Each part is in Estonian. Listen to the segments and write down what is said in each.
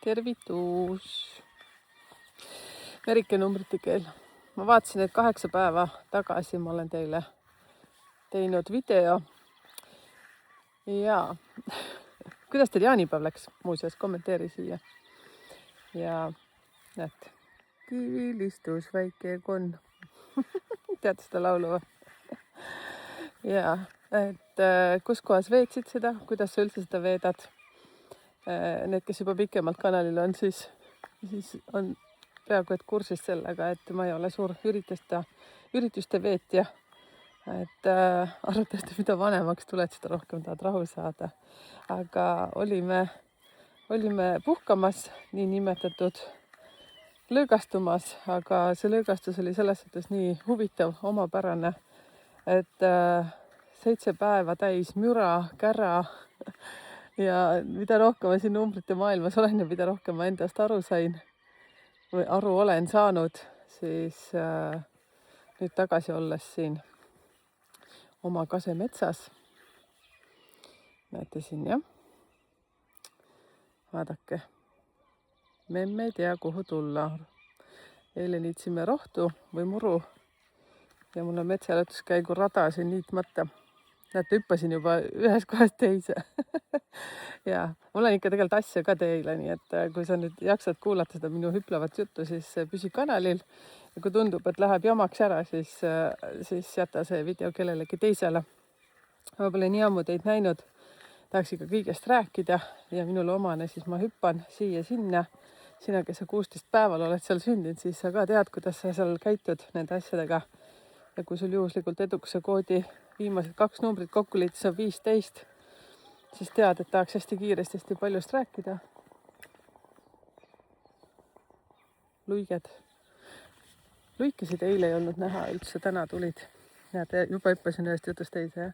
tervitus. Merike numbrite keel. Ma vaatasin, et 8 päeva tagasi ma olen teile teinud video. Ja kuidas teil jaanipäev läks? Muuseas, kommenteeri siia. Ja näed, kivilistus väike konn. Tead seda laulu või? Ja, et kus kohas veetsid seda, kuidas sa üldse seda veedad? Need, kes juba pikemalt kanalil on, siis on peaaegu et kursis sellega, et ma ei ole suur ürituste veetja. Et arvatavasti mida vanemaks tuled, seda rohkem tahad rahu saada. Aga olime puhkamas, nii nimetatud lõõgastumas, aga see lõõgastus oli selles suhtes nii huvitav, omapärane, et 7 päeva täis müra, kära ja mida rohkem ma siin numbrite maailmas olen ja mida rohkem ma endast aru sain või aru olen saanud, siis nüüd tagasi olles siin oma kasemetsas. Näete siin, jah? Vaadake. Memme ei tea, kuhu tulla. Eile niitsime rohtu või muru ja mul on metsaelatuskäigu rada siin niitmata. Näete, hüppasin juba ühes kohast teise. Ja mul on ikka tegelikult asja ka teile, nii et kui sa nüüd jaksad kuulata seda minu hüplevat juttu, siis püsi kanalil. Ja kui tundub, et läheb jamaks ära, siis jäta see video kellelegi teisele. Ma pole nii ammu teid näinud. Tahaks ikka kõigest rääkida ja minule omane, siis ma hüppan siia-sinna. Sina, kes sa 16 päeval oled seal sündinud, siis sa ka tead, kuidas sa seal käitud nende asjadega. Ja kui sul juhuslikult edukuse koodi viimased 2 numbrit kokku liitis on 15, siis tead, et tahaks hästi kiiresti, hästi paljust rääkida. Luiged. Luikesid eile ei olnud näha üldse, täna tulid. Näete, juba hüppasin ühest jutust teise.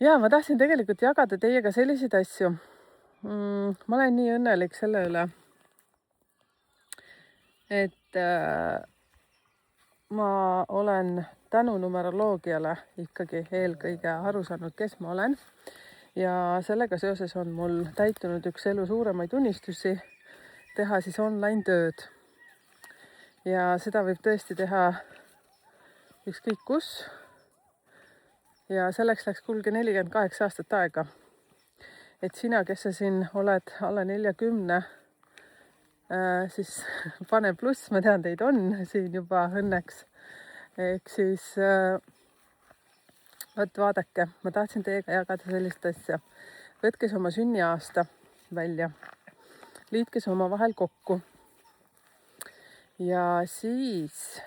Ja ma tahtsin tegelikult jagada teiega selliseid asju. Ma olen nii õnnelik selle üle, et ma olen tänu numeroloogiale ikkagi eelkõige aru saanud, kes ma olen. Ja sellega seoses on mul täitunud üks elu suuremaid unistusi teha siis online tööd. Ja seda võib tõesti teha ükskõik kus. Ja selleks läks kulge 48 aastat aega. Et sina, kes sa siin oled alla 40, siis pane pluss, ma tean, teid on siin juba õnneks. Ehk siis, vaadake, ma tahtsin teiega jagada sellist asja. Võtke see oma sünniaasta välja. Liitke see oma vahel kokku. Ja siis,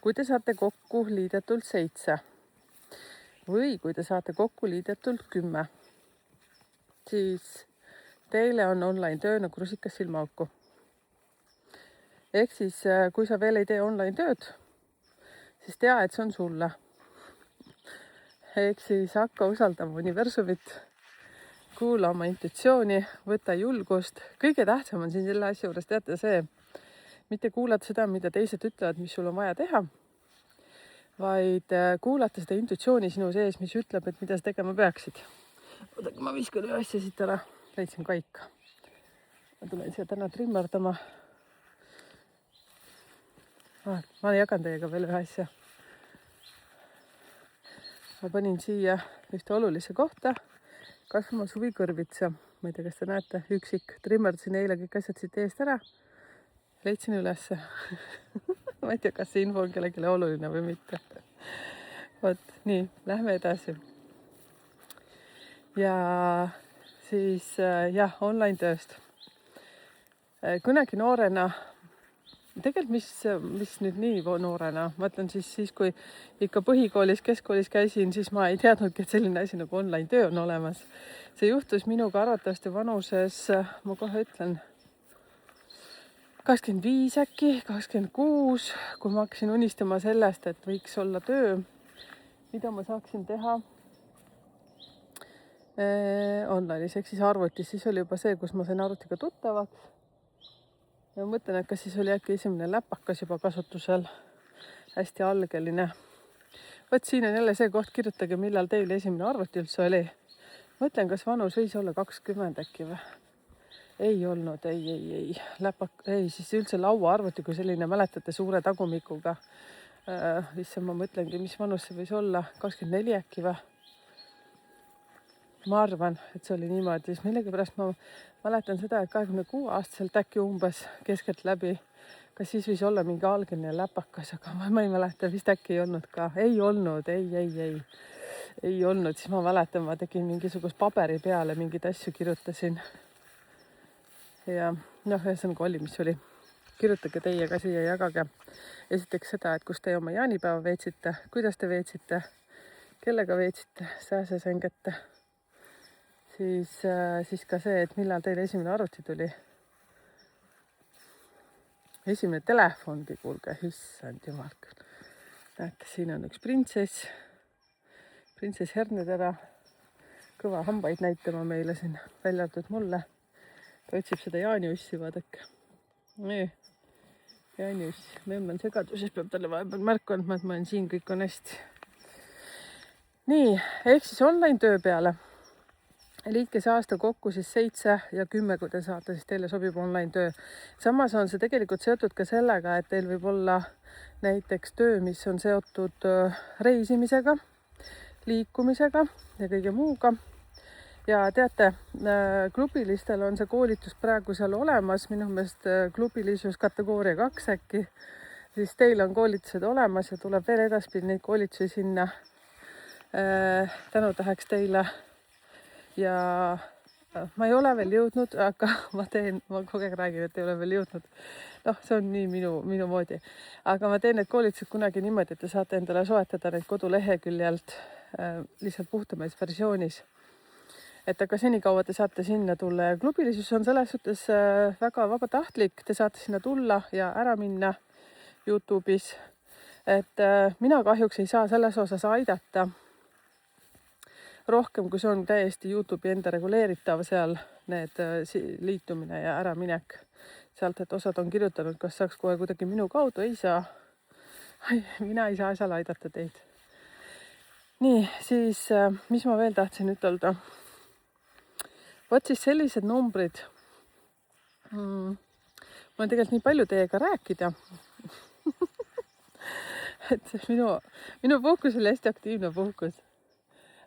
kui te saate kokku liidetult 7 või kui te saate kokku liidetult 10, siis teile on online töö nagu rusikas silmaauku. Ehk siis, kui sa veel ei tee online tööd, siis tea, et see on sulle. Ehk siis hakka usaldama universumit, kuula oma intuitsiooni, võta julgust. Kõige tähtsam on siin selle asja juures teate see, mitte kuulata seda, mida teised ütlevad, mis sul on vaja teha, vaid kuulata seda intuitsiooni sinu sees, mis ütleb, et mida sa tegema peaksid. Oodake, ma viskan ühe asja siit ära. Leidsin kaika. Ma tulen siia täna trimmerdama. Ma jagan teiega veel ühe asja. Ma panin siia ühte olulisse kohta kasvama suvikõrvitsa. Ma ei tea, kas te näete, üksik. Trimmerdasin eile kõik asjad siit eest ära. Leidsin ülesse. Ma ei tea, kas see info on kellelegi oluline või mitte. Vot, nii, lähme edasi. Ja siis, jah, online tööst. Kunagi noorena, tegelikult mis nüüd nii noorena, ma ütlen siis, kui ikka põhikoolis, keskkoolis käisin, siis ma ei teadnudki, et selline asi nagu online töö on olemas. See juhtus minuga arvatavasti vanuses, ma kohe ütlen, 25 äkki, 26, kui ma hakkasin unistama sellest, et võiks olla töö, mida ma saaksin teha online'is, ehk siis arvutis. Siis oli juba see, kus ma sain arvutiga tuttavaks. Ja ma mõtlen, et kas siis oli äkki esimene läpakas juba kasutusel, hästi algeline. Võt siin on jälle see koht, kirjutage, millal teil esimene arvuti üldse oli. Mõtlen, kas vanus võis olla 20 äkki või? ei olnud, ei. Ei, siis üldse lauaarvuti kui selline, mäletate, suure tagumikuga. Issand, ma mõtlengi, mis vanus see võis olla, 24 äkki või? Ma arvan, et see oli niimoodi, siis millegipärast ma mäletan seda, et 26-aastaselt äkki umbes keskeltläbi, kas siis võis olla mingi algeline läpakas, aga ma ei mäleta, vist äkki ei olnud ka, ei olnud, ei olnud, siis ma mäletan, ma tegin mingisugust paberi peale mingeid asju, kirjutasin. Ja noh, ühesõnaga oli, mis oli. Kirjutage teie ka siia, jagage esiteks seda, et kus te oma jaanipäeva veetsite, kuidas te veetsite, kellega veetsite, sääsesängete. Siis ka see, et millal teil esimene arvuti tuli. Esimene telefongi, kuulge, issand jumal. Näete, siin on üks printsess Hernedera, kõva hambaid näitama meile siin, välja arvatud mulle. Ta otsib seda jaaniussi, vaadake. Jaaniuss, memm on segaduses, peab talle vahepeal märku andma, et ma olen siin, kõik on hästi. Nii, ehk siis online töö peale. Liitke see aasta kokku siis 7 ja 10, kui te saate, siis teile sobib online töö. Samas on see tegelikult seotud ka sellega, et teil võib olla näiteks töö, mis on seotud reisimisega, liikumisega ja kõige muuga. Ja teate, klubilistel on see koolitus praegu seal olemas, minu meelest klubilisus kategooria 2 äkki, siis teil on koolitused olemas ja tuleb veel edaspidi neid koolitusi sinna. Tänutäheks teile. Ja ma ei ole veel jõudnud, aga ma kogu aeg räägin, et ei ole veel jõudnud. Noh, see on nii minu moodi. Aga ma teen need koolitused kunagi niimoodi, et te saate endale soetada neid koduleheküljelt lihtsalt puhtamees versioonis. Et aga senikaua te saate sinna tulla ja klubilisus on selles suhtes väga vabatahtlik. Te saate sinna tulla ja ära minna YouTube'is. Et mina kahjuks ei saa selles osas aidata rohkem, kui see on täiesti YouTube'i enda reguleeritav seal need liitumine ja äraminek sealt, et osad on kirjutanud, kas saaks kohe kuidagi minu kaudu, ei saa. Mina ei saa seal aidata teid. Nii, siis mis ma veel tahtsin ütelda? Vot siis sellised numbrid. Mul on tegelikult nii palju teiega rääkida. Et minu puhkus oli hästi aktiivne puhkus.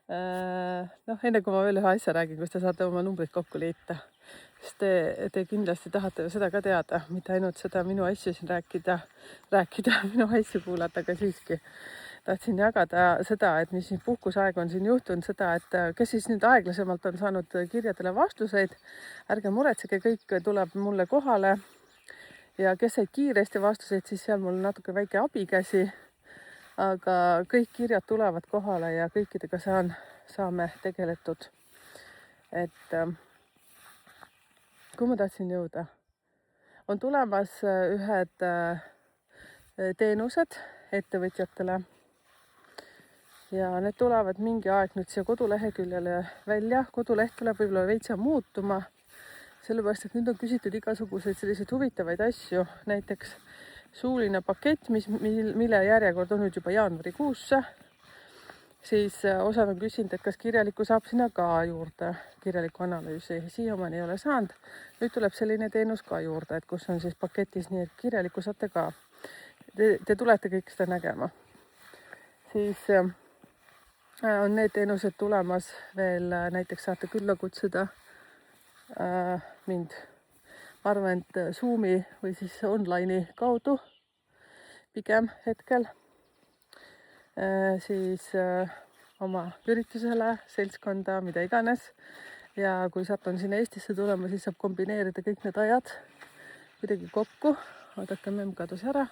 Noh, enne kui ma veel ühe asja räägin, kus te saate oma numbrid kokku liita. Sest te kindlasti tahate seda ka teada, mitte ainult seda minu asju siin rääkida, minu asju kuulata, aga siiski tahtsin jagada seda, et mis siin puhkusaeg on siin juhtunud, seda, et kes siis nüüd aeglasemalt on saanud kirjadele vastuseid, ärge muretsege, kõik tuleb mulle kohale ja kes said kiiresti vastuseid, siis seal mul natuke väike abikäsi. Aga kõik kirjad tulevad kohale ja kõikidega saame tegeletud. Et kui ma tahtsin jõuda, on tulemas ühed teenused ettevõtjatele ja need tulevad mingi aeg nüüd siia koduleheküljele välja. Koduleht tuleb võib-olla veitsa muutuma, sellepärast, et nüüd on küsitud igasuguseid selliseid huvitavaid asju, näiteks suuline pakett, mille järjekord on nüüd juba jaanuarikuusse, siis osad on küsinud, et kas kirjalikku saab sinna ka juurde, kirjalikku analüüsi. Siiamaani ei ole saanud. Nüüd tuleb selline teenus ka juurde, et kus on siis paketis nii, et kirjalikku saate ka. Te tulete kõik seda nägema. Siis on need teenused tulemas veel, näiteks saate külla kutsuda mind. Ma arvan, et Zoomi või siis online'i kaudu pigem hetkel siis oma üritusele, seltskonda, mida iganes. Ja kui satun sinna Eestisse tulema, siis saab kombineerida kõik need ajad kuidagi kokku. Vaadake, memm kadus ära.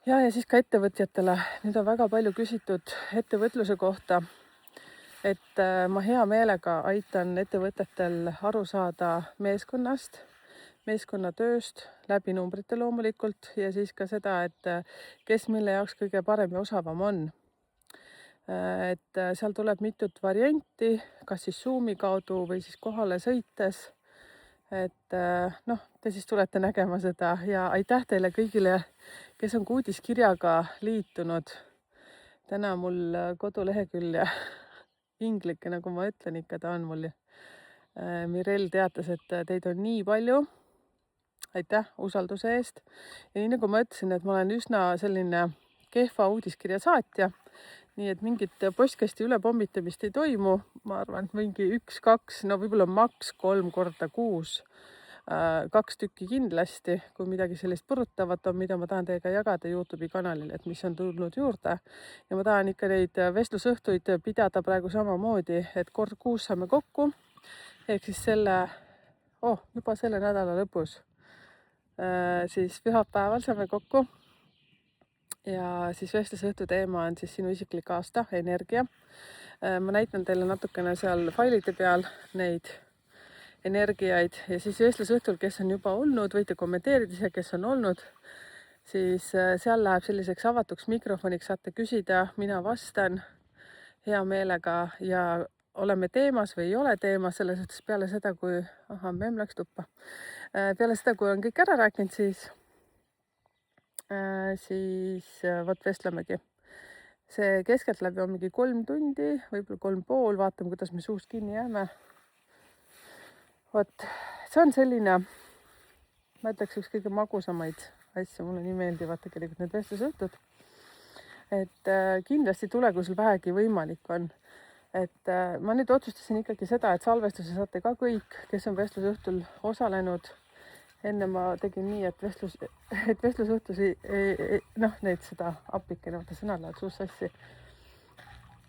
Ja siis ka ettevõtjatele. Nüüd on väga palju küsitud ettevõtluse kohta. Et ma hea meelega aitan ettevõtetel aru saada meeskonnast, meeskonnatööst, läbi numbrite loomulikult ja siis ka seda, et kes mille jaoks kõige parem ja osavam on. Et seal tuleb mitut varianti, kas siis Zoomi kaudu või siis kohale sõites. Et noh, te siis tulete nägema seda ja aitäh teile kõigile, kes on uudiskirjaga liitunud. Täna mul kodulehekülje inglike, nagu ma ütlen ikka, ta on mul Mirel teatas, et teid on nii palju. Aitäh usalduse eest. Ja nii nagu ma ütlesin, et ma olen üsna selline kehva uudiskirja saatja, nii et mingit postkasti ülepommitamist ei toimu. Ma arvan, et mingi 1-2, no võib-olla maks 3 korda kuus, 2 tükki kindlasti, kui midagi sellist põrutavat on, mida ma tahan teiega jagada YouTube'i kanalil, et mis on tulnud juurde. Ja ma tahan ikka neid vestlusõhtuid pidada praegu samamoodi, et kord kuus saame kokku. Ehk siis juba selle nädala lõpus. Siis pühapäeval saame kokku ja siis vestlusõhtu teema on siis sinu isiklik aasta, energia. Ma näitan teile natukene seal failide peal neid energiaid ja siis vestlusõhtul, kes on juba olnud, võite kommenteerida ise, kes on olnud, siis seal läheb selliseks avatuks mikrofoniks, saate küsida, mina vastan hea meelega ja oleme teemas või ei ole teemas, selles suhtes peale seda, kui, memm läks tuppa. Peale seda, kui on kõik ära rääkinud, siis vot vestlemegi. See keskeltläbi on mingi 3 tundi, võib-olla 3,5, vaatame, kuidas me suust kinni jääme. Vot, see on selline, ma ütleks üks kõige magusamaid asju, mulle nii meeldivad tegelikult need vestlusõhtud. Et kindlasti tule, kui sul vähegi võimalik on. Et ma nüüd otsustasin ikkagi seda, et salvestuse saate ka kõik, kes on vestlusõhtul osalenud. Enne ma tegin nii, et vestlusõhtusi, neid seda appikene, vaata sõnad lähevad suust sassi.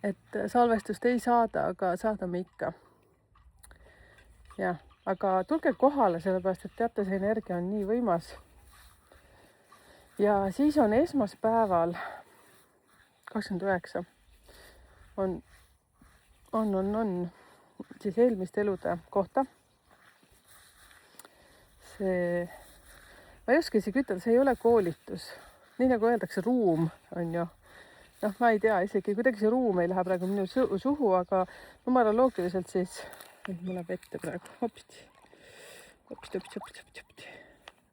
Et salvestust ei saada, aga saadame ikka. Jah, aga tulge kohale, sellepärast, et teate, see energia on nii võimas. Ja siis on esmaspäeval 29 on siis eelmiste elude kohta. Ma ei oska isegi ütelda, see ei ole koolitus. Nii nagu öeldakse, ruum on ju. Ma ei tea, isegi kuidagi see ruum ei lähe praegu minu suhu, aga numeroloogiliselt siis, mul läheb ette praegu, hopsti.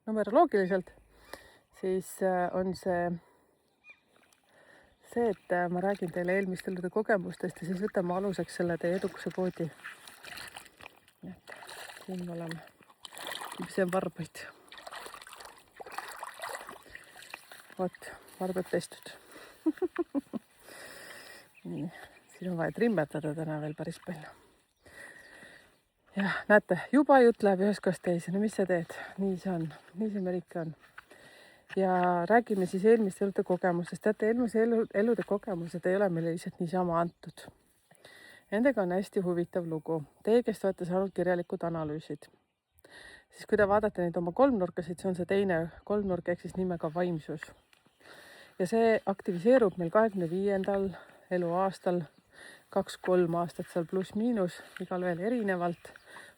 Numeroloogiliselt siis on see, et ma räägin teile eelmiste elude kogemustest ja siis võtame aluseks selle teie edukuse koodi. Siin me oleme. See on varbaid. Vot, varbad pestud. Nii, siin on vaja trimmetada täna veel päris palju. Jah, näete, juba jutt läheb ühest kohast teise. No mis sa teed? Nii see on. Nii see Merike on. Ja räägime siis eelmiste elude kogemustest. Teate, eelmiste elude kogemused ei ole meile lihtsalt niisama antud. Nendega on hästi huvitav lugu. Teie, kes olete saanud kirjalikud analüüsid. Siis kui te vaadate neid oma kolmnurkasid, see on see teine kolmnurk ehk siis nimega vaimsus. Ja see aktiviseerub meil 25. eluaastal, 2-3 aastat seal pluss-miinus, igal veel erinevalt.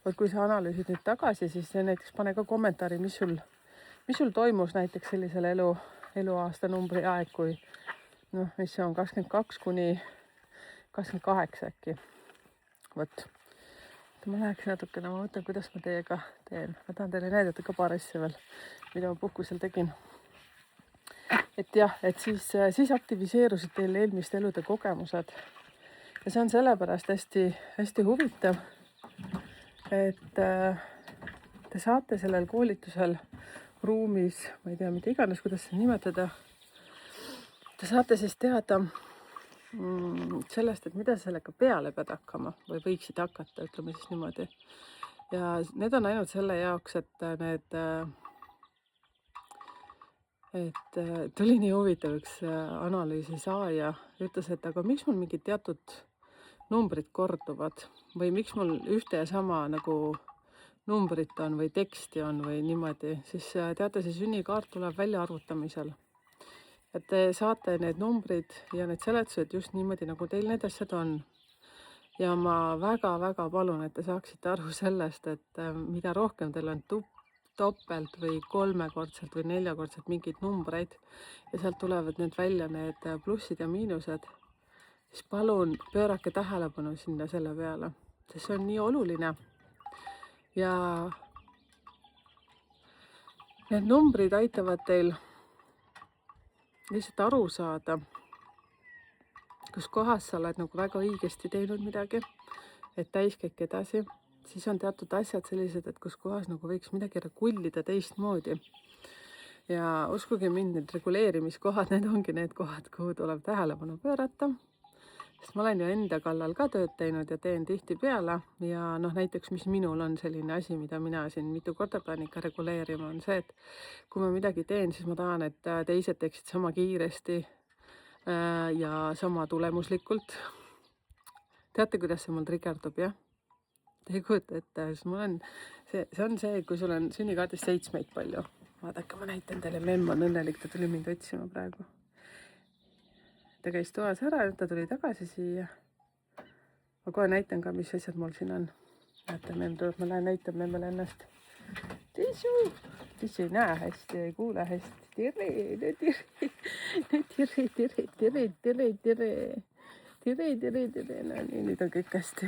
Vot kui sa analüüsid nüüd tagasi, siis näiteks pane ka kommentaari, mis sul toimus näiteks sellisel eluaasta numbri aeg, kui mis see on 22 kuni 28 äkki. Vot. Ma läheks natukene, ma mõtlen, kuidas ma teiega teen. Ma tahan teile näidata ka paar asja veel, mida ma puhkusel tegin. Et jah, et siis aktiviseerusid teil eelmiste elude kogemused. Ja see on sellepärast hästi huvitav, et te saate sellel koolitusel ruumis, ma ei tea, mida iganes, kuidas seda nimetada, te saate siis teada sellest, et mida sellega peale pead hakkama või võiksid hakata, ütleme siis niimoodi. Ja need on ainult selle jaoks, et oli nii huvitav üks analüüsi saaja, ütles, et aga miks mul mingid teatud numbrid korduvad või miks mul ühte ja sama nagu numbrit on või teksti on või niimoodi, siis teate, see sünnikaart tuleb välja arvutamisel. Et te saate need numbrid ja need seletused just niimoodi, nagu teil need asjad on. Ja ma väga-väga palun, et te saaksite aru sellest, et mida rohkem teil on topelt või 3-kordselt või 4-kordselt mingeid numbreid ja sealt tulevad need välja need plussid ja miinused, siis palun pöörake tähelepanu sinna selle peale, sest see on nii oluline. Ja need numbrid aitavad teil lihtsalt aru saada, kus kohas sa oled nagu väga õigesti teinud midagi, et täis kõik edasi. siis on teatud asjad sellised, et kus kohas nagu võiks midagi regullida teistmoodi. Ja uskuge mind, need reguleerimiskohad, need ongi need kohad, kuhu tuleb tähelepanu pöörata. Sest ma olen ju enda kallal ka tööd teinud ja teen tihtipeale ja noh, näiteks mis minul on selline asi, mida mina siin mitu korda pean ikka reguleerima, on see, et kui ma midagi teen, siis ma tahan, et teised teeksid sama kiiresti ja sama tulemuslikult. Teate, kuidas see mul trigerdub, jah? Te ei kujuta ette, sest mul on, see on see, kui sul on sünnikaardis 7 palju. Vaadake, ma näitan teile, memm on õnnelik, ta tuli mind otsima praegu. Ta käis toas ära, ta tuli tagasi siia. Ma kohe näitan ka, mis asjad mul siin on. Näete, memm tuleb, ma lähen näitan memmele ennast. Tissu ei näe hästi, ei kuule hästi. Tere. No nii, nüüd on kõik hästi.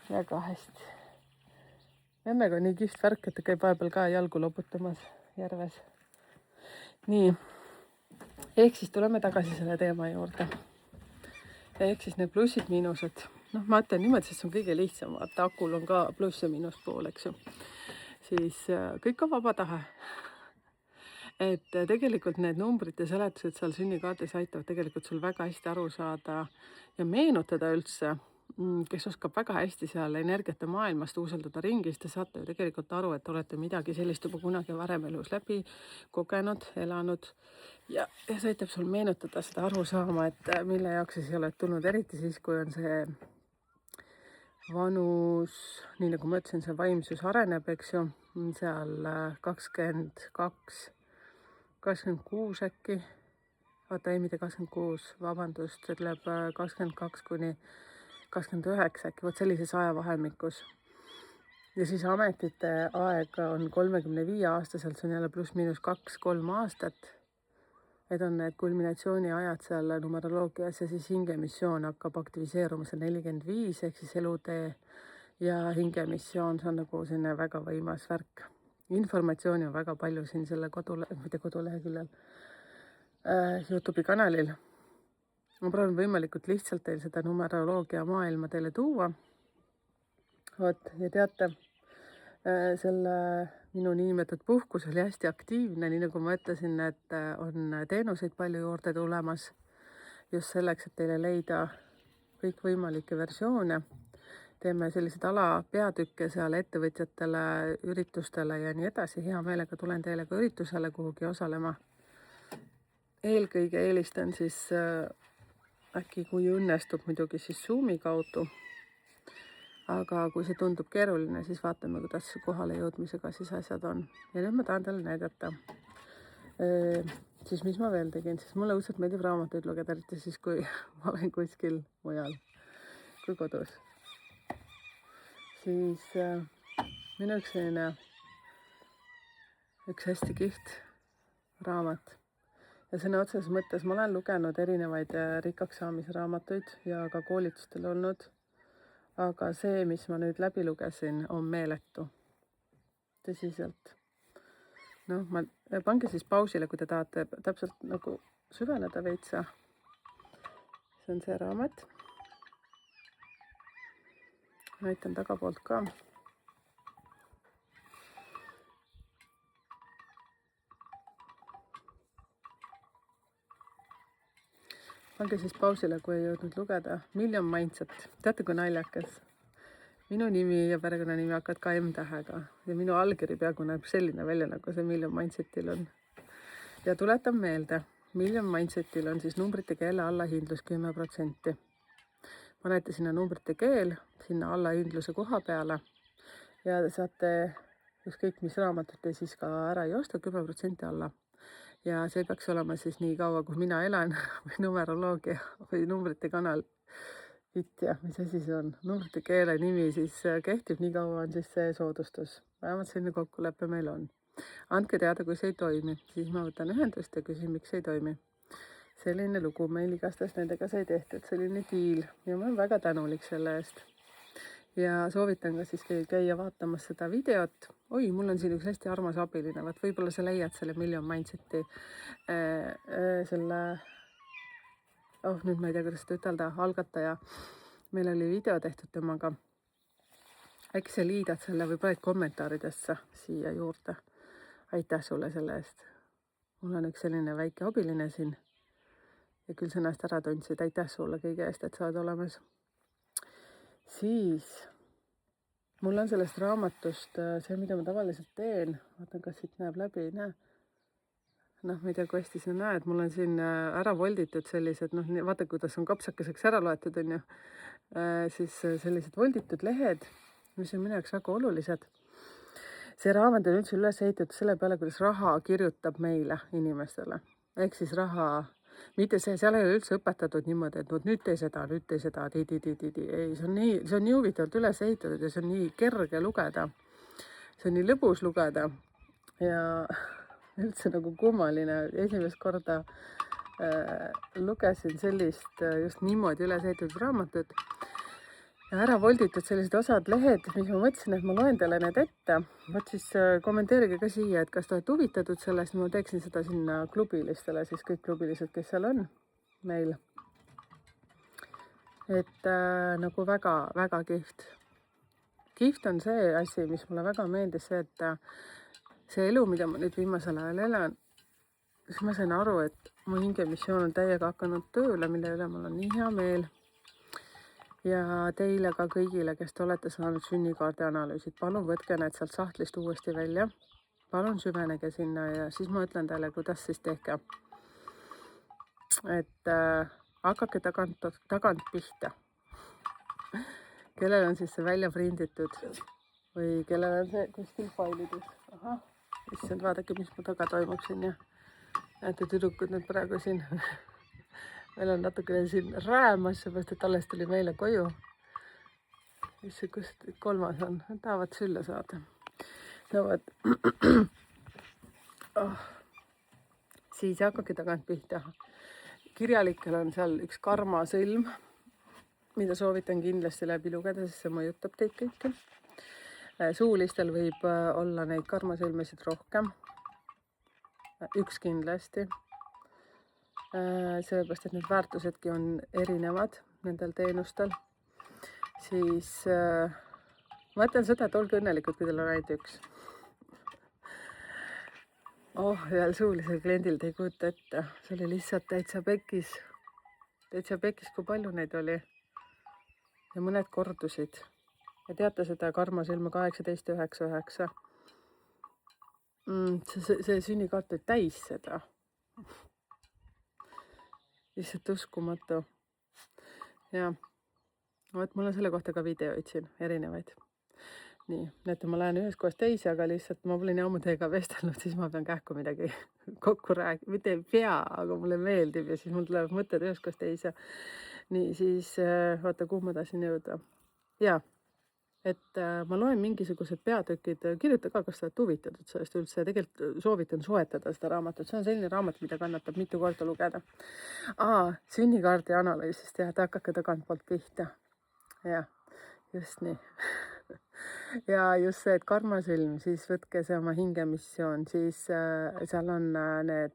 Väga hästi. Memmega on nii kihvt värk, et ta käib vahepeal ka jalgu loputamas järves. Nii, ehk siis tuleme tagasi selle teema juurde. Ehk siis need plussid, miinused. Noh, ma ütlen niimoodi, sest see on kõige lihtsam. Vaata, akul on ka pluss ja miinuspool, eks ju. Siis kõik on vaba tahe. Et tegelikult need numbrid ja seletused seal sünnikaardis aitavad tegelikult sul väga hästi aru saada ja meenutada üldse, kes oskab väga hästi seal energiate maailmast uuseldada ringi, siis te saate ju tegelikult aru, et olete midagi sellist juba kunagi varem elus läbi kogenud, elanud ja see aitab sul meenutada seda aru saama, et mille jaoks siis oled tulnud, eriti siis, kui on see vanus, nii nagu ma ütlesin, see vaimsus areneb, eks ju, seal 22, 26 äkki, vaata ei, mitte 26, vabandust, ütleb 22 kuni 29 äkki, vot sellises ajavahemikus. Ja siis ametite aeg on 35-aastaselt, see on jälle pluss-miinus 2-3 aastat. Need on need kulminatsiooni ajad seal numeroloogias ja siis hingemissioon hakkab aktiviseeruma see 45 ehk siis elutee ja hingemissioon, see on nagu selline väga võimas värk. Informatsiooni on väga palju siin selle koduleheküljel, YouTube'i kanalil. Ma proovin võimalikult lihtsalt teil seda numeroloogia maailma teile tuua. Vot, ja teate, selle minu niinimetatud puhkus oli hästi aktiivne, nii nagu ma ütlesin, et on teenuseid palju juurde tulemas just selleks, et teile leida kõikvõimalikke versioone. Teeme sellised alapeatükke seal ettevõtjatele, üritustele ja nii edasi. Hea meelega tulen teile ka üritusele kuhugi osalema. Eelkõige eelistan siis äkki kui õnnestub muidugi siis Zoomi kaudu. Aga kui see tundub keeruline, siis vaatame, kuidas kohale jõudmisega siis asjad on. Ja nüüd ma tahan teile näidata. Siis mis ma veel tegin, siis mulle õudselt meeldib raamatuid lugeda, eriti siis kui ma olen kuskil mujal kui kodus. Siis minu üks hästi kihvt raamat. Ja sõna otseses mõttes ma olen lugenud erinevaid rikkaks saamisraamatuid ja ka koolitustel olnud. Aga see, mis ma nüüd läbi lugesin, on meeletu. Tõsiselt. Noh, pange siis pausile, kui te tahate täpselt nagu süveneda veitsa. See on see raamat. Näitan tagapoolt ka. Pange siis pausile, kui ei jõudnud lugeda. Million Mindset. Teate, kui naljakas? Minu nimi ja perekonnanimi hakkavad ka M-tähega ja minu allkiri peaaegu näeb selline välja, nagu see Million Mindsetil on. Ja tuletan meelde, Million Mindsetil on siis numbrite keele allahindlus 10%. Panete sinna numbrite keel, sinna allahindluse koha peale ja saate ükskõik mis raamatut te siis ka ära ei osta 10% alla. Ja see peaks olema siis nii kaua, kui mina elan või numeroloogia või numbrite kanal. Vitja, mis asi see on? Numbrite keele nimi siis kehtib, nii kaua on siis see soodustus. Vähemalt selline kokkulepe meil on. Andke teada, kui see ei toimi, siis ma võtan ühendust ja küsin, miks ei toimi. Selline lugu meil igastahes nendega sai tehtud, selline diil ja ma olen väga tänulik selle eest. Ja soovitan ka siis käia vaatamas seda videot. Oi, mul on siin üks hästi armas abiline, vaat võib-olla sa leiad selle Million Mindseti selle, nüüd ma ei tea, kuidas seda ütelda, algataja. Meil oli video tehtud temaga. äkki sa liidad selle või paned kommentaaridesse siia juurde. Aitäh sulle selle eest. Mul on üks selline väike abiline siin ja küll sa ennast ära tundsid. Aitäh sulle kõige eest, et sa oled olemas. Siis mul on sellest raamatust see, mida ma tavaliselt teen. Vaatan, kas siit näeb läbi, ei näe. Noh, ma ei tea, kui hästi sa näed, mul on siin ära volditud sellised, noh, vaata, kuidas on kapsakeseks ära loetud, on ju. Siis sellised volditud lehed, mis on minu jaoks väga olulised. See raamat on üldse üles ehitatud selle peale, kuidas raha kirjutab meile, inimestele. Ehk siis raha, mitte see, seal ei ole üldse õpetatud niimoodi, et nüüd tee seda, ti-ti-ti-ti. Ei, see on nii huvitavalt üles ehitatud ja see on nii kerge lugeda. See on nii lõbus lugeda ja üldse nagu kummaline. Esimest korda lugesin sellist just niimoodi üles ehitatud raamatut ja ära volditud sellised osad lehed, mis ma mõtlesin, et ma loen teile need ette. Vot siis kommenteerige ka siia, et kas te olete huvitatud sellest, ma teeksin seda sinna klubilistele, siis kõik klubilised, kes seal on meil. Et nagu väga kihvt. Kihvt on see asi, mis mulle väga meeldis, see, et see elu, mida ma nüüd viimasel ajal elan, siis ma sain aru, et mu hingemissioon on täiega hakanud tööle, mille üle mul on nii hea meel. Ja teile ka kõigile, kes te olete saanud sünnikaardi analüüsid, palun võtke need sealt sahtlist uuesti välja. Palun süvenege sinna ja siis ma ütlen teile, kuidas siis tehke. Et hakake tagant pihta. Kellel on siis see välja prinditud või kellel on see kuskil failides. Ahah, issand, vaadake, mis mu taga toimub siin ja näete tüdrukud nüüd praegu siin. Meil on natukene siin räämas, seepärast, et alles tuli meile koju. Mis see, kus 3. on? Tahavad sülle saada. No võt. Siis hakake tagant pihta. Kirjalikel on seal üks karmasõlm, mida soovitan kindlasti läbi lugeda, sest see mõjutab teid kõiki. Suulistel võib olla neid karmasõlmesid rohkem. Üks kindlasti. Sellepärast, et need väärtusedki on erinevad nendel teenustel. Siis ma ütlen seda, et olge õnnelikud, kui teil on ainult üks. Ühel suulisel kliendil te ei kujuta ette. See oli lihtsalt täitsa pekis. Täitsa pekis, kui palju neid oli. Ja mõned kordusid. Ja teate seda karmasõlme 1899. See sünnikaart oli täis seda. Lihtsalt uskumatu. Ja võt, mul on selle kohta ka videoid siin, erinevaid. Nii, näete, ma lähen ühes kohas teise, aga lihtsalt ma pole nii ammu teiega vestelnud, siis ma pean kähku midagi kokku rääkima. Mitte ei pea, aga mulle meeldib ja siis mul tulevad mõtted ühes kohas teise. Nii, siis vaata, kuhu ma tahtsin jõuda. Ja, et ma loen mingisugused peatükid, kirjuta ka, kas te olete huvitatud sellest üldse. Tegelikult soovitan soetada seda raamatut. See on selline raamat, mida kannatab mitu korda lugeda. Sünnikaardi analüüsist ja hakake tagantpoolt pihta. Ja, just nii. Ja just see, et karmasõlm, siis võtke see oma hingemissioon, siis seal on need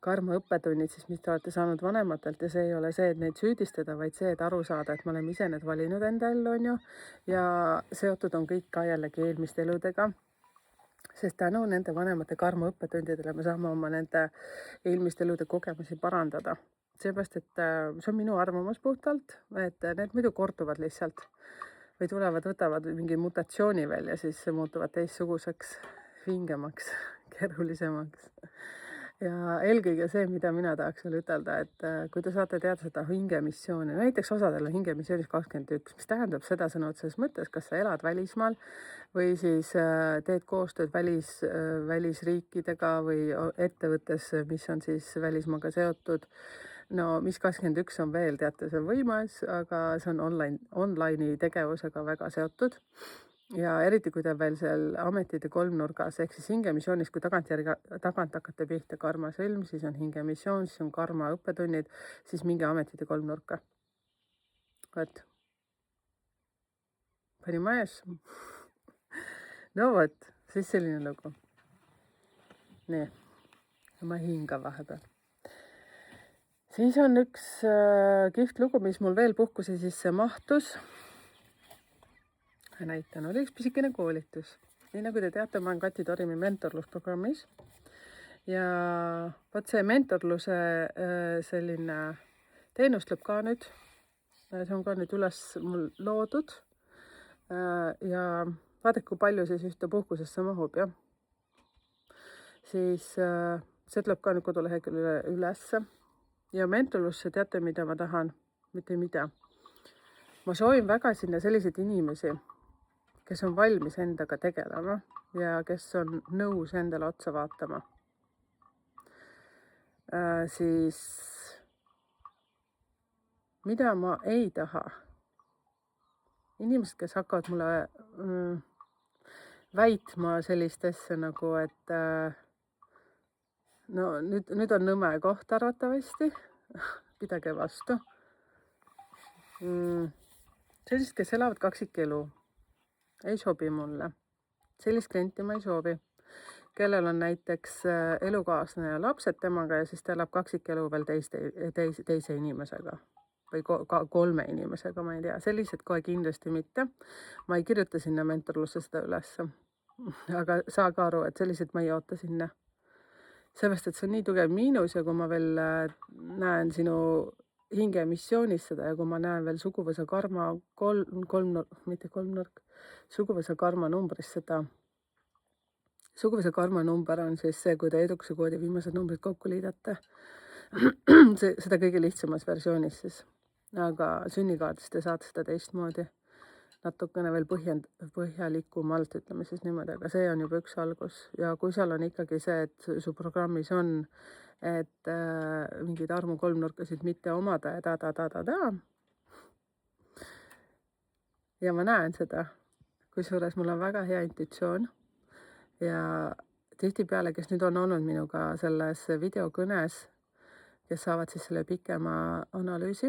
karma õppetunnid, siis mis te olete saanud vanematelt ja see ei ole see, et neid süüdistada, vaid see, et aru saada, et me oleme ise need valinud enda ellu, on ju, ja seotud on kõik ka jällegi eelmiste eludega, sest tänu nende vanemate karma õppetundidele me saame oma nende eelmiste elude kogemusi parandada. Seepärast, et see on minu arvamus puhtalt, et need muidu korduvad lihtsalt või tulevad, võtavad mingi mutatsiooni välja, siis muutuvad teistsuguseks, vingemaks, keerulisemaks. Ja eelkõige see, mida mina tahaks veel ütelda, et kui te saate teada seda hingemissiooni, näiteks osadel on hingemissioonis 21, mis tähendab seda sõna otseses mõttes, kas sa elad välismaal või siis teed koostööd välisriikidega või ettevõttes, mis on siis välismaaga seotud. No mis 21 on veel, teate, see on võimas, aga see on online'i tegevusega väga seotud. Ja eriti, kui te veel seal ametite kolmnurgas, ehk siis hingemissioonis, kui tagant hakkate pihta karmasõlm, siis on hingemissioon, siis on karma õppetunnid, siis mingi ametite kolmnurka. Võt. Pani majas. No võt, siis selline lugu. Nii, ma hingan vahepeal. Siis on üks kihvt lugu, mis mul veel puhkuse sisse mahtus. näitan, oli üks pisikene koolitus. Nii nagu te teate, ma olen Kati Torimi mentorlusprogrammis ja vot see mentorluse selline teenus lõpp ka nüüd. See on ka nüüd üles mul loodud ja vaadake, kui palju siis ühte puhkusesse mahub, jah. Siis see tuleb ka nüüd koduleheküljele ülesse ja mentorlusse teate, mida ma tahan? Mitte mida. Ma soovin väga sinna selliseid inimesi, kes on valmis endaga tegelema ja kes on nõus endale otsa vaatama. Siis mida ma ei taha? Inimesed, kes hakkavad mulle väitma sellist asja nagu, et no nüüd on nõme koht arvatavasti, pidage vastu. Sellised, kes elavad kaksikelu, ei sobi mulle. Sellist klienti ma ei soovi, kellel on näiteks elukaaslane ja lapsed temaga ja siis ta elab kaksikelu veel teise inimesega või kolme inimesega, ma ei tea. Sellised kohe kindlasti mitte. Ma ei kirjuta sinna mentorlusse seda ülesse. Aga saage aru, et sellised ma ei oota sinna. Seepärast, et see on nii tugev miinus ja kui ma veel näen sinu hinge missioonis seda ja kui ma näen veel suguvõsa karma suguvõsa karma numbris seda. Suguvõsa karma number on siis see, kui te edukuse koodi viimased numbrid kokku liidate. Seda kõige lihtsamas versioonis siis. Aga sünnikaardist te saate seda teistmoodi. Natukene veel põhjalikumalt, ütleme siis niimoodi, aga see on juba üks algus. Ja kui seal on ikkagi see, et su programmis on, et mingid armu kolmnurkasid mitte omada ja ja ma näen seda, kusjuures mul on väga hea intuitsioon ja tihtipeale, kes nüüd on olnud minuga selles videokõnes, kes saavad siis selle pikema analüüsi,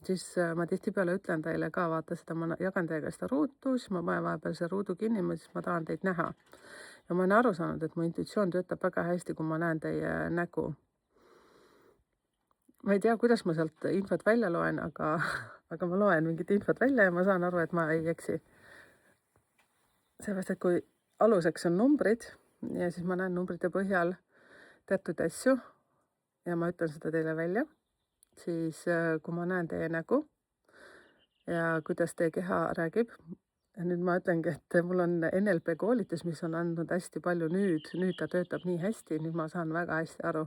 siis ma tihtipeale ütlen teile ka, vaata seda, ma jagan teiega seda ruutu, siis ma panen vahepeal see ruudu kinni, siis ma tahan teid näha. Ja ma olen aru saanud, et mu intuitsioon töötab väga hästi, kui ma näen teie nägu. Ma ei tea, kuidas ma sealt infot välja loen, aga ma loen mingit infot välja ja ma saan aru, et ma ei eksi. Seepärast, et kui aluseks on numbrid ja siis ma näen numbrite põhjal teatud asju ja ma ütlen seda teile välja, siis kui ma näen teie nägu ja kuidas teie keha räägib, ja nüüd ma ütlengi, et mul on NLP koolitus, mis on andnud hästi palju nüüd ta töötab nii hästi, nüüd ma saan väga hästi aru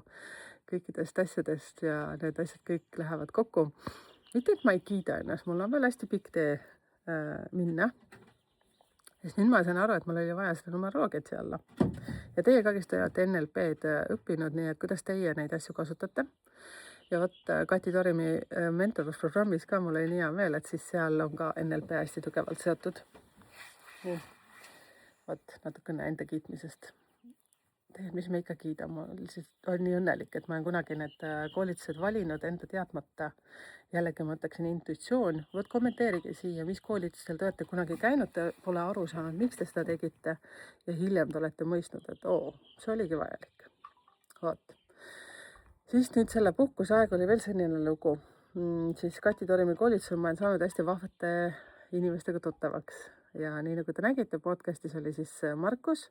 kõikidest asjadest ja need asjad kõik lähevad kokku. Mitte, et ma ei kiida ennast, mul on veel hästi pikk tee minna. Ja nüüd ma saan aru, et mul oli vaja seda numeroloogiat siia alla. Ja teie ka, kes te olete NLP-d õppinud, nii et kuidas teie neid asju kasutate. Ja vot Kati Torimi mentorlusprogrammis ka mul oli nii hea meel, et siis seal on ka NLP hästi tugevalt seotud. Vot natukene enda kiitmisest. Tegelikult, mis me ikka kiidame, ma olen nii õnnelik, et ma olen kunagi need koolitused valinud enda teadmata. Jällegi ma ütleksin intuitsioon. Vot kommenteerige siia, mis koolitustel te olete kunagi käinud, te pole aru saanud, miks te seda tegite ja hiljem te olete mõistnud, et see oligi vajalik. Vot. Siis nüüd selle puhkuse aeg oli veel selline lugu. Siis Kati Torimi koolitusel ma olen saanud hästi vahvate inimestega tuttavaks. Ja nii nagu te nägite, podcastis oli siis Markus,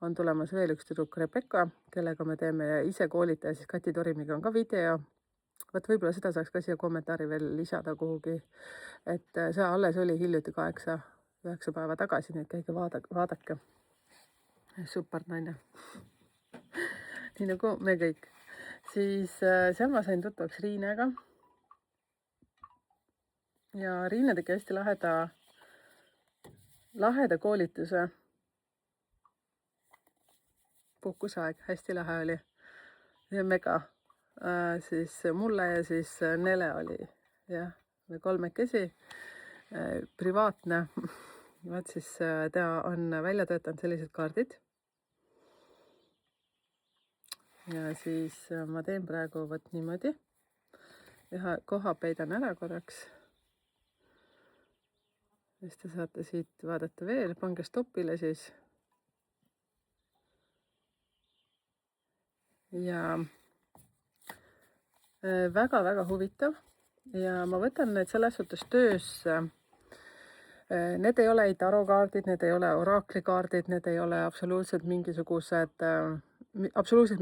on tulemas veel üks tüdruk Rebecca, kellega me teeme ise koolitaja, siis Kati Torimiga on ka video. Võt võib-olla seda saaks ka siia kommentaari veel lisada kuhugi, et see alles oli hiljuti 8-9 päeva tagasi, nii et käige vaadake. Super naine. Nii nagu me kõik. Siis seal ma sain tuttavaks Riinega. Ja Riine tegi hästi laheda koolituse. Puhkusaeg, hästi lahe oli. Ja mega. Siis mulle ja siis Nele oli. Ja, me kolmekesi. Privaatne. Vaat siis ta on välja töötanud sellised kaardid. Ja siis ma teen praegu võt niimoodi. Ühe koha peidan ära korraks. Siis te saate siit vaadata veel, pange stopile siis. Ja väga-väga huvitav. Ja ma võtan need selles suhtes töösse Need ei ole ei tarokaardid, need ei ole oraaklikaardid, need ei ole absoluutselt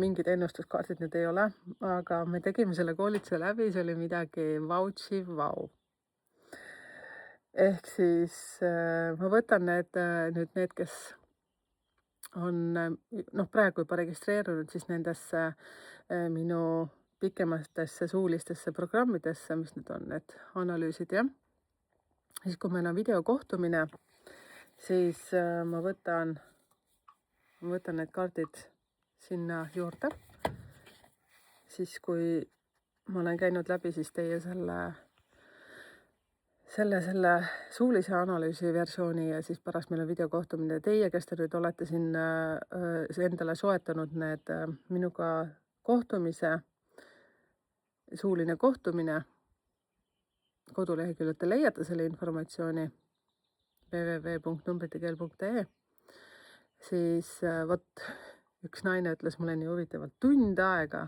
mingid ennustuskaardid, need ei ole, aga me tegime selle koolituse läbi, see oli midagi vautsi vau. Ehk siis ma võtan need, kes on praegu juba registreerunud siis nendesse minu pikematesse suulistesse programmidesse, mis need on, need analüüsid, jah. Siis kui meil on videokohtumine, siis ma võtan need kaardid sinna juurde. Siis kui ma olen käinud läbi siis teie selle suulise analüüsi versiooni ja siis pärast meil on videokohtumine. Teie, kes te nüüd olete siin endale soetanud need minuga kohtumise, suuline kohtumine, koduleheküljelt te leiate selle informatsiooni www.numbritekeel.ee, siis vot üks naine ütles mulle nii huvitavalt tund aega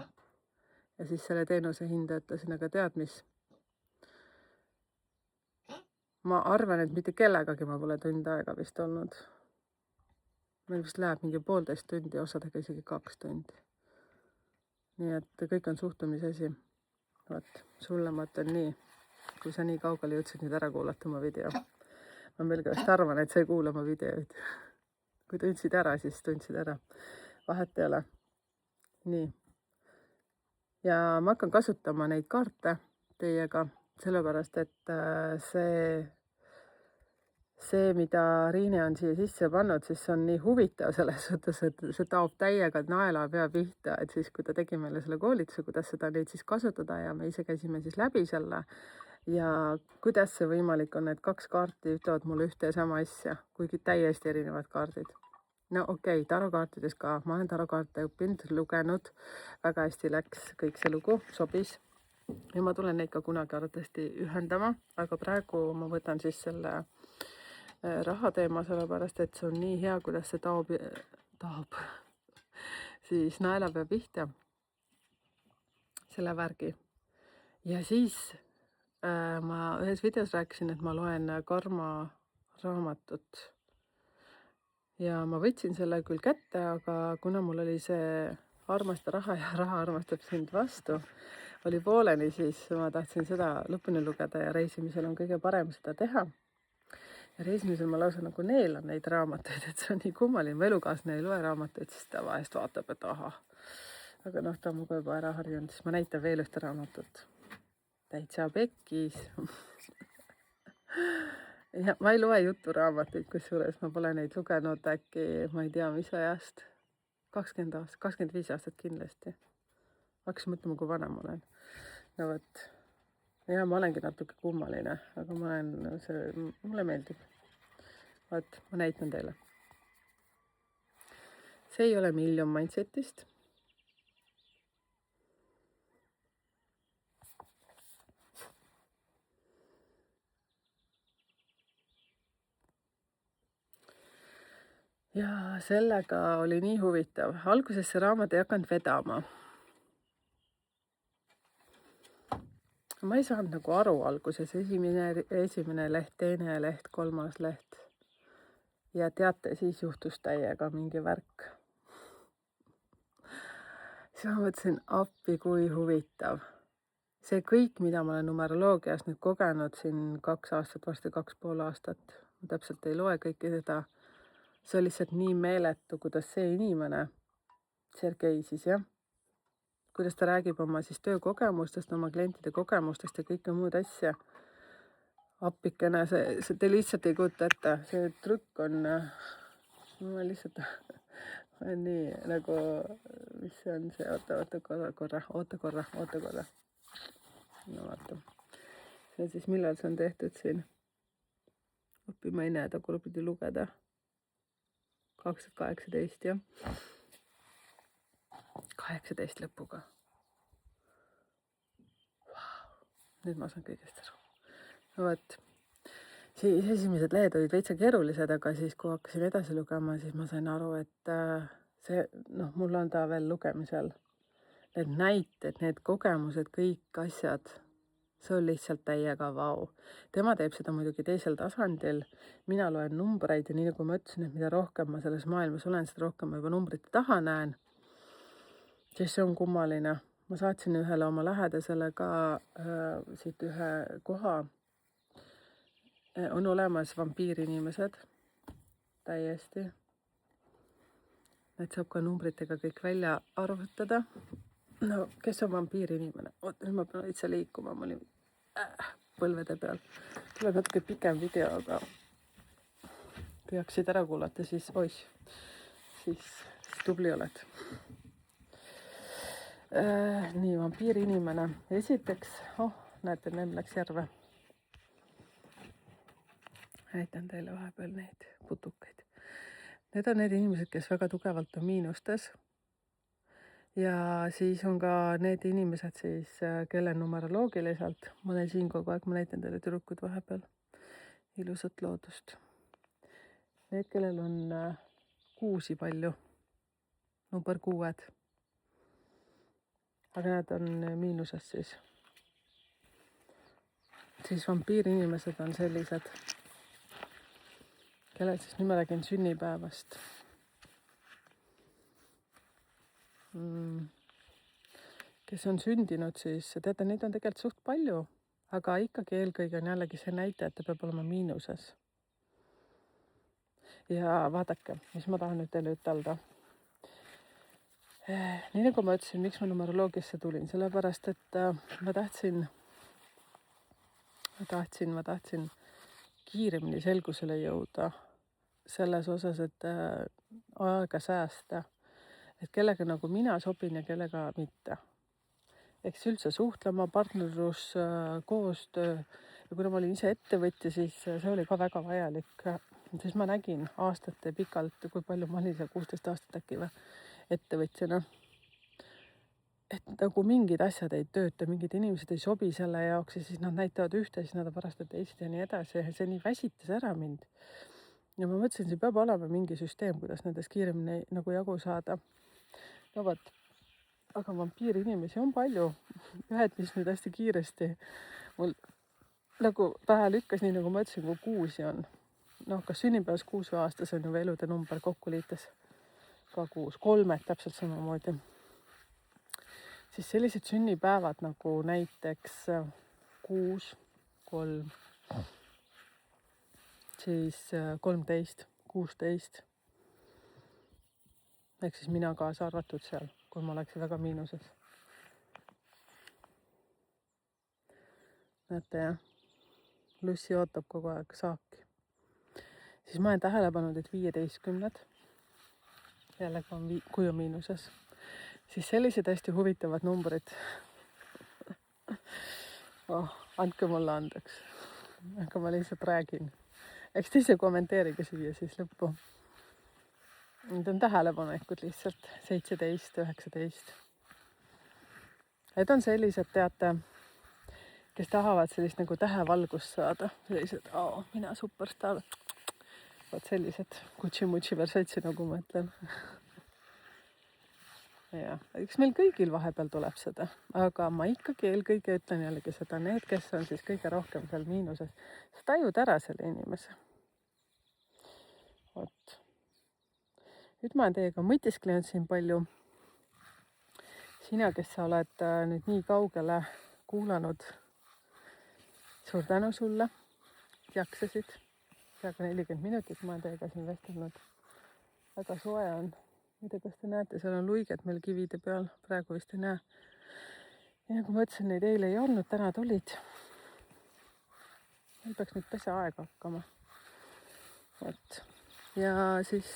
ja siis selle teenuse hinda ütlesin, aga tead mis? Ma arvan, et mitte kellegagi ma pole tund aega vist olnud. Meil vist läheb mingi 1,5 tundi, osadega isegi 2 tundi. Nii et kõik on suhtumise asi. Vot, sulle ma ütlen nii, kui sa nii kaugele jõudsid nüüd ära kuulata oma video. Ma millegipärast arvan, et sa ei kuula oma videoid. Kui tundsid ära, siis tundsid ära. Vahet ei ole. Nii. Ja ma hakkan kasutama neid kaarte teiega, sellepärast, et see, mida Riine on siia sisse pannud, siis see on nii huvitav selles suhtes, et see taob täiega naela pea pihta, et siis, kui ta tegi meile selle koolituse, kuidas seda neid siis kasutada ja me ise käisime siis läbi selle ja kuidas see võimalik on, et 2 kaarti ütlevad mulle ühte ja sama asja, kuigi täiesti erinevad kaardid. No okei, tarokaartides ka, ma olen tarokaarte õppinud, lugenud, väga hästi läks kõik see lugu, sobis. Ja ma tulen neid ka kunagi arvatavasti ühendama, aga praegu ma võtan siis selle raha teema, sellepärast, et see on nii hea, kuidas see taob siis naelapea pihta selle värgi. Ja siis ma ühes videos rääkisin, et ma loen Karma raamatut. Ja ma võtsin selle küll kätte, aga kuna mul oli see armasta raha ja raha armastab sind vastu, oli pooleni, siis ma tahtsin seda lõpuni lugeda ja reisimisel on kõige parem seda teha. Ja reisimisel ma lausa nagu neelan neid raamatuid, et see on nii kummaline. Mu elukaaslane ei loe raamatuid, siis ta vahest vaatab, et ahah. Aga ta on muga juba ära harjunud, siis ma näitan veel ühte raamatut. Täitsa pekkis. Ja ma ei loe juturaamatuid, kusjuures ma pole neid lugenud äkki, ma ei tea, mis ajast. 20 aastat, 25 aastat kindlasti. Hakkasin mõtlema, kui vana ma olen. No võt. Ja ma olengi natuke kummaline, aga mulle meeldib. Vaat, ma näitan teile. See ei ole Million Mindsetist. Ja sellega oli nii huvitav. Alguses see raamat ei hakanud vedama. Ma ei saanud nagu aru alguses, esimene leht, teine leht, 3. leht. Ja teate, siis juhtus täiega mingi värk. Siis ma mõtlesin, appi kui huvitav. See kõik, mida ma olen numeroloogias nüüd kogenud siin 2 aastat, varsti 2,5 aastat, ma täpselt ei loe kõike seda. See oli lihtsalt nii meeletu, kuidas see inimene, Sergei siis jah, kuidas ta räägib oma siis töökogemustest, oma klientide kogemustest ja kõike muud asja. Appikene, te lihtsalt ei kujuta ette, see trükk on, ma lihtsalt olen nii nagu, mis see on see, oota korra. No vaata, see on siis, millal see on tehtud siin. Appi, ma ei näe, ta kuule pidi lugeda. 2018, jah. 18 lõpuga. Wow. Nüüd ma saan kõigest aru. No võt, siis esimesed lehed olid veitsa keerulised, aga siis kui hakkasin edasi lugema, siis ma sain aru, et see, mul on ta veel lugemisel. Need näited, need kogemused, kõik asjad, see on lihtsalt täiega vau. Tema teeb seda muidugi teisel tasandil. Mina loen numbreid ja nii nagu ma ütlesin, et mida rohkem ma selles maailmas olen, seda rohkem ma juba numbrite taha näen. Siis see on kummaline. Ma saatsin ühele oma lähedasele ka siit ühe koha. On olemas vampiirinimesed täiesti. Need saab ka numbritega kõik välja arvutada. No, kes on vampiirinimene? Oota, nüüd ma pean üldse liikuma, ma olin põlvede peal. Tuleb natuke pikem video, aga kui jaksid ära kuulata, siis siis tubli oled. Nii, vampiirinimene. Esiteks, näete, neil läks järve. Näitan teile vahepeal neid putukaid. Need on need inimesed, kes väga tugevalt on miinustes. Ja siis on ka need inimesed siis, kelle numeroloogiliselt, ma olen siin kogu aeg, ma näitan teile tüdrukud vahepeal, ilusat loodust. Need, kellel on kuusi palju, number 6. Aga nad on miinuses siis. Siis vampiirinimesed on sellised, kellel siis, nüüd ma räägin sünnipäevast. Kes on sündinud, siis teate, neid on tegelikult suht palju, aga ikkagi eelkõige on jällegi see näitaja, et ta peab olema miinuses. Ja vaadake, mis ma tahan nüüd teile ütelda. Nii nagu ma ütlesin, miks ma numeroloogiasse tulin, sellepärast, et ma tahtsin kiiremini selgusele jõuda selles osas, et aega säästa. Et kellega nagu mina sobin ja kellega mitte. Eks üldse suhtlema, partnerlus, koostöö. Ja kuna ma olin ise ettevõtja, siis see oli ka väga vajalik. Siis ma nägin aastate pikalt, kui palju ma olin seal 16 aastat äkki või ettevõtjana. Et nagu mingid asjad ei tööta, mingid inimesed ei sobi selle jaoks ja siis nad näitavad ühte, siis nad pärast teist ja nii edasi. Ja see nii väsitas ära mind. Ja ma mõtlesin, see peab olema mingi süsteem, kuidas nendest kiiremini nagu jagu saada. No võt, aga vampiiri inimesi on palju. Ühed, mis nüüd hästi kiiresti mul nagu pähe lükkas, nii nagu ma ütlesin, kui 6 on. No, kas sünnipäevas 6 või aastas on ju elude number kokku liites ka 6. 3 täpselt samamoodi. Siis sellised sünnipäevad nagu näiteks 6, 3, siis 13, 16. Ehk siis mina kaasa arvatud seal, kui ma läksin väga miinuses. Näete jah, Lussi ootab kogu aeg saaki. Siis ma olen tähele pannud, et 15 jällegi on kui on miinuses. Siis sellised hästi huvitavad numbrid. Andke mulle andeks. Aga ma lihtsalt räägin. Eks te ise kommenteerige siia siis lõppu. Need on tähelepanekud lihtsalt. 17, 19. Need on sellised, teate, kes tahavad sellist nagu tähevalgust saada. Sellised, mina superstar. Vaat sellised kutsi-mutsi versatsi, nagu ma ütlen. Ja, eks meil kõigil vahepeal tuleb seda, aga ma ikkagi eelkõige ütlen jällegi seda, need, kes on siis kõige rohkem seal miinuses, sa tajud ära selle inimese. Vot. Nüüd ma olen teiega mõtisklenud siin palju. Sina, kes sa oled nüüd nii kaugele kuulanud, suur tänu sulle, jaksasid. Peaaegu 40 minutit ma olen teiega siin vestelnud. Väga soe on. Mida, kas te näete, seal on luiged meil kivide peal, praegu vist ei näe. Ja nagu ma ütlesin, neid eile ei olnud, täna tulid. Meil peaks nüüd pesa aega hakkama. Vot. Ja siis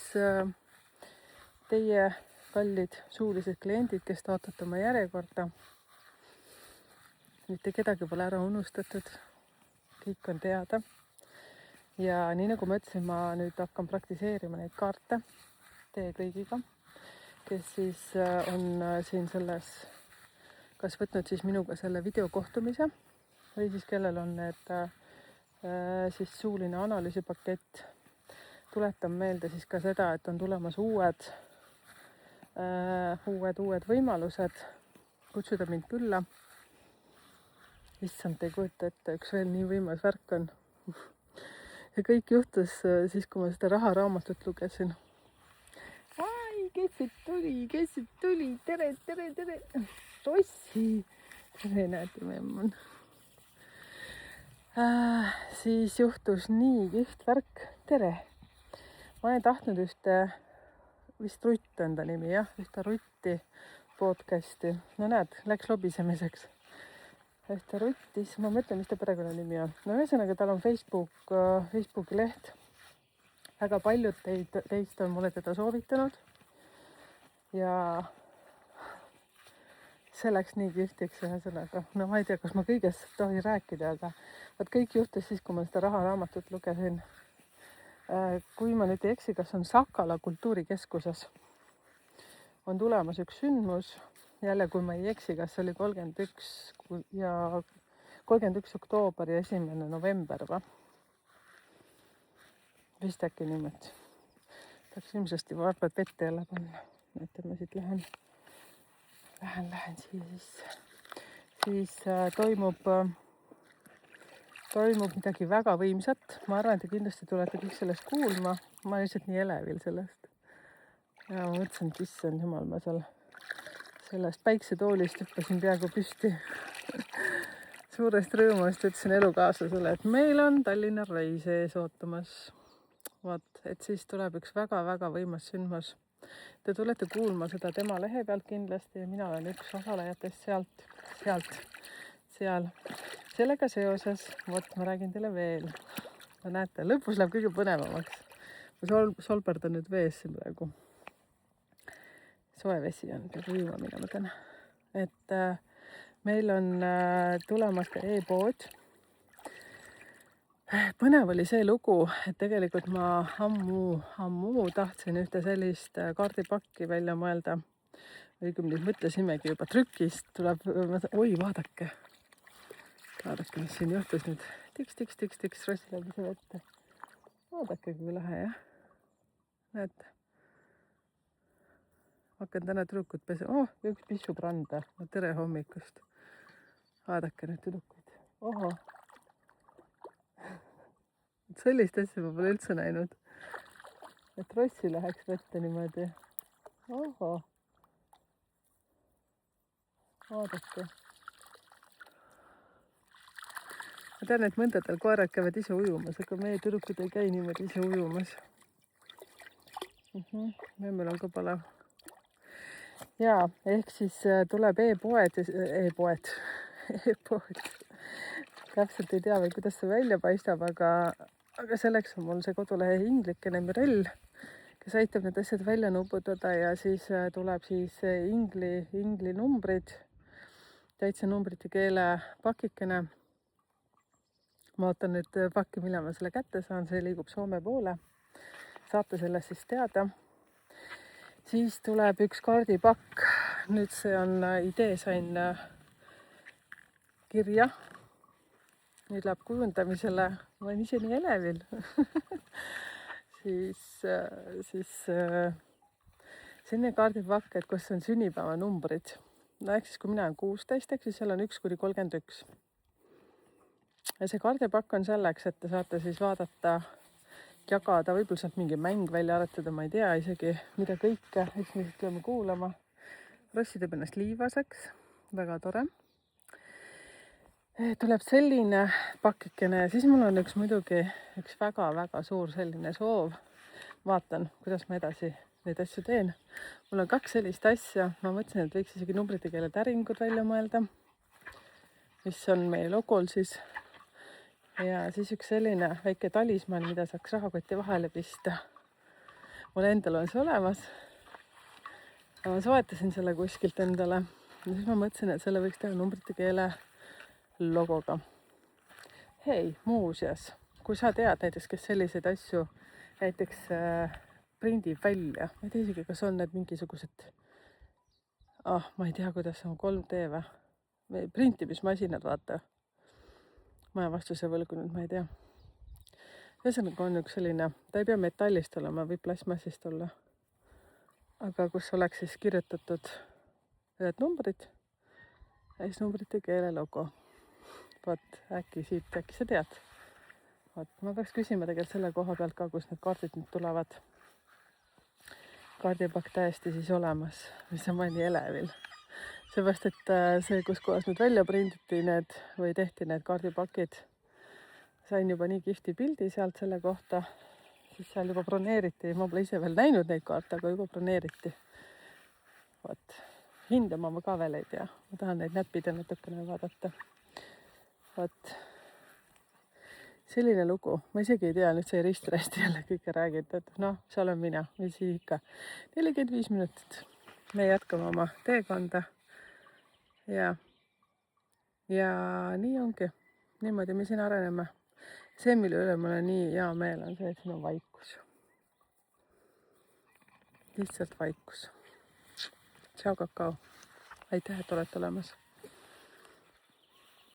teie kallid suulised kliendid, kes te ootate oma järjekorda. Mitte kedagi pole ära unustatud. Kõik on teada. Ja nii nagu ma ütlesin, ma nüüd hakkan praktiseerima neid kaarte teie kõigiga, kes siis on siin selles, kas võtnud siis minuga selle videokohtumise või siis kellel on need siis suuline analüüsipakett. Tuletan meelde siis ka seda, et on tulemas uued võimalused kutsuda mind külla. issand, ei kujuta ette, üks veel nii võimas värk on. Ja kõik juhtus siis, kui ma seda raharaamatut lugesin. Ai, kes siit tuli, tere. Rossi, tere, näete, memm on. Siis juhtus nii kihvt värk, tere. Ma olen tahtnud ühte, vist Rutt on ta nimi, jah, ühte Rutti podcasti. No näed, läks lobisemiseks. Ühte Rutti, siis ma mõtlen, mis ta perekonna nimi on. No ühesõnaga, tal on Facebooki leht. Väga paljud teist on mulle teda soovitanud. Ja see läks nii kihvtiks ühesõnaga. No ma ei tea, kas ma kõigest tohin rääkida, aga vaat kõik juhtus siis, kui ma seda raharaamatut lugesin. Kui ma nüüd ei eksi, kas on Sakala kultuurikeskuses on tulemas üks sündmus. Jälle, kui ma ei eksi, kas oli 31 oktoober ja 1. november või? Vist äkki niimoodi. Peaks ilmsesti varbad vette jälle panna. Et ma siit lähen siia sisse. Siis toimub midagi väga võimsat. Ma arvan, et te kindlasti tulete kõik sellest kuulma. Ma olen lihtsalt nii elevil sellest. Ja ma mõtlesin, et issand jumal, ma sellest päiksetoolist hüppasin peaaegu püsti. Suurest rõõmust ütlesin elukaaslasele, et meil on Tallinna reis ees ootamas. Vaat, et siis tuleb üks väga-väga võimas sündmus. Te tulete kuulma seda tema lehe pealt kindlasti ja mina olen üks osalejatest seal. Sellega seoses, vot ma räägin teile veel. No näete, lõpus läheb kõige põnevamaks. Ma solberdan nüüd vees siin praegu. Soe vesi on, peab ujuma minema täna. Et meil on tulemas ka e-pood. Põnev oli see lugu, et tegelikult ma ammu tahtsin ühte sellist kaardipakki välja mõelda. Õigemini mõtlesimegi juba trükist tuleb, oi, vaadake, mis siin juhtus nüüd. Tiks, Rossi läbi see vette. Vaadake, kui lahe, jah. Näete. Hakkan täna tüdrukut pesema. Üks pissub randa. Tere hommikust. Vaadake nüüd tüdrukuid. Oho. Sellist asja ma pole üldse näinud. Et Rossi läheks vette niimoodi. Oho. Vaadake. Ma tean, et mõndadel koerad käivad ise ujumas, aga meie tüdrukud ei käi niimoodi ise ujumas. Memmel on ka palav. Jaa, ehk siis tuleb e-poed. Täpselt ei tea veel, kuidas see välja paistab, aga selleks on mul see kodulehe inglikene Mirell, kes aitab need asjad välja nuputada ja siis tuleb siis ingli numbrid, täitsa numbrite keele pakikene. Ma ootan nüüd pakki, millal ma selle kätte saan, see liigub Soome poole. Saate sellest siis teada. Siis tuleb üks kaardipakk. Nüüd see on idee, sain kirja. Nüüd läheb kujundamisele, ma olen ise nii elevil. siis selline kaardipakk, et kus on sünnipäeva numbrid. No ehk siis, kui mina olen 16, ehk siis seal on 1–31. Ja see kaardipakk on selleks, et te saate siis vaadata, jagada, võib-olla saab mingi mäng välja arvatada, ma ei tea isegi, mida kõike, eks me siis tuleme kuulama. Rossi teeb ennast liivaseks, väga tore. Tuleb selline pakikene ja siis mul on muidugi üks väga-väga suur selline soov. Vaatan, kuidas ma edasi neid asju teen. Mul on 2 sellist asja. Ma mõtlesin, et võiks isegi numbrite keele täringud välja mõelda, mis on meie logol siis. Ja siis üks selline väike talisman, mida saaks rahakoti vahele pista. Mul endal on see olemas. Ma soetasin selle kuskilt endale. Ja siis ma mõtlesin, et selle võiks teha numbrite keele logoga. Hei, muuseas, kui sa tead näiteks, kes selliseid asju näiteks prindib välja, ma ei tea isegi, kas on need mingisugused, ma ei tea, kuidas on 3D või printimismasinad, vaata. Ma olen vastuse võlgu nüüd, ma ei tea. Ühesõnaga on üks selline, ta ei pea metallist olema või plasmassist olla, aga kus oleks siis kirjutatud need numbrid ja siis numbrite keele logo. vot äkki sa tead. Vot ma peaks küsima tegelikult selle koha pealt ka, kus need kaardid nüüd tulevad. Kaardipakk täiesti siis olemas, mis on mõni elevil. Seepärast, et see, kus kohas nüüd välja prinditi need või tehti need kaardipakid, sain juba nii kihvti pildi sealt selle kohta, siis seal juba broneeriti, ma pole ise veel näinud neid kaarte, aga juba broneeriti. Vot, hinda ma ka veel ei tea, ma tahan neid näppida natukene vaadata. Vot, selline lugu, ma isegi ei tea, nüüd sai ristresti jälle kõike räägida, et noh, see olen mina, või siis ikka 45 minutit. Me jätkame oma teekonda. Ja nii ongi. Niimoodi me siin areneme. See, mille üle mul on nii hea meel, on see, et siin on vaikus. Lihtsalt vaikus. Tšau, kakao. Aitäh, et olete olemas.